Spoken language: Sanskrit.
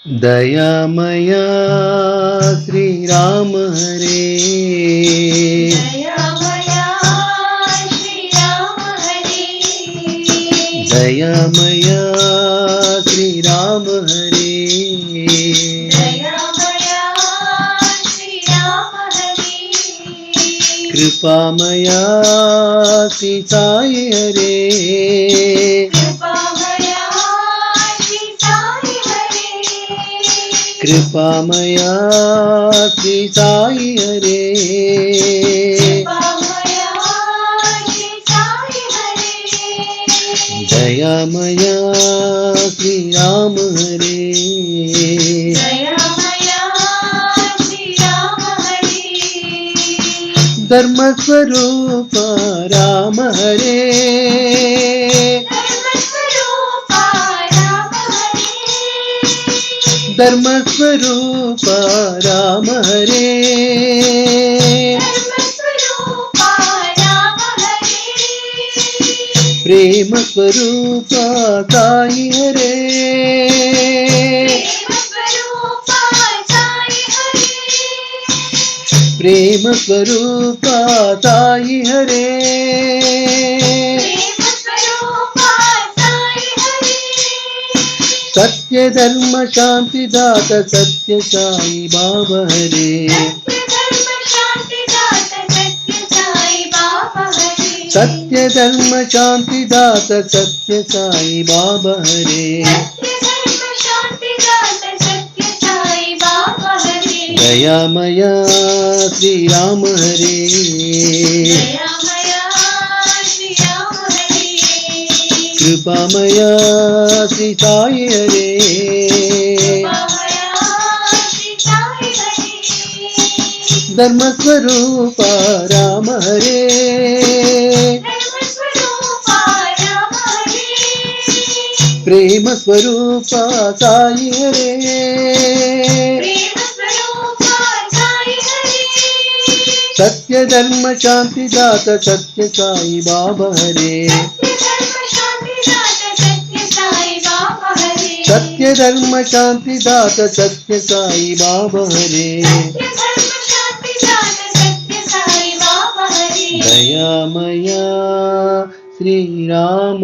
दयामया श्री राम हरे। दयामया श्री राम हरे। दयामया श्री राम हरे। दयामया श्री राम हरे। कृपामया श्री साई हरे। कृपामया श्री साई हरे। कृपामया श्री साई हरे। कृपामया श्री साई हरे। दयामया श्री राम हरे। दयामया श्री राम हरे। धर्म स्वरूप राम हरे। धर्म स्वरूप राम हरे। धर्म स्वरूप राम हरे। धर्म स्वरूप राम हरे। प्रेम स्वरूप साई हरे। प्रेम स्वरूप साई हरे। प्रेम स्वरूप साई हरे। प्रेम स्वरूप साई हरे। सत्य धर्म शांति दात सत्य साई बाबा हरे। सत्य धर्म शांति दात सत्य साई बाबा हरे। सत्य धर्म शांति दात सत्य साई बाबा हरे। सत्य धर्म शांति दात सत्य साई बाबा हरे। दयामया श्री राम हरे। दयामया श्री राम हरे। कृपामया श्री साई हरे। कृपामया श्री साई हरे। धर्म स्वरूप राम हरे। धर्म स्वरूप राम हरे। प्रेम स्वरूप साई हरे। प्रेम स्वरूप साई हरे। सत्य धर्म शांति दात सत्य साई बाबा हरे। सत्य धर्म शांति दात सत्य साई बाबा हरे। सत्य धर्म शांति दात सत्य साई बाबा हरे। सत्य धर्म शांति दात सत्य साई बाबा हरे। दयामया श्री राम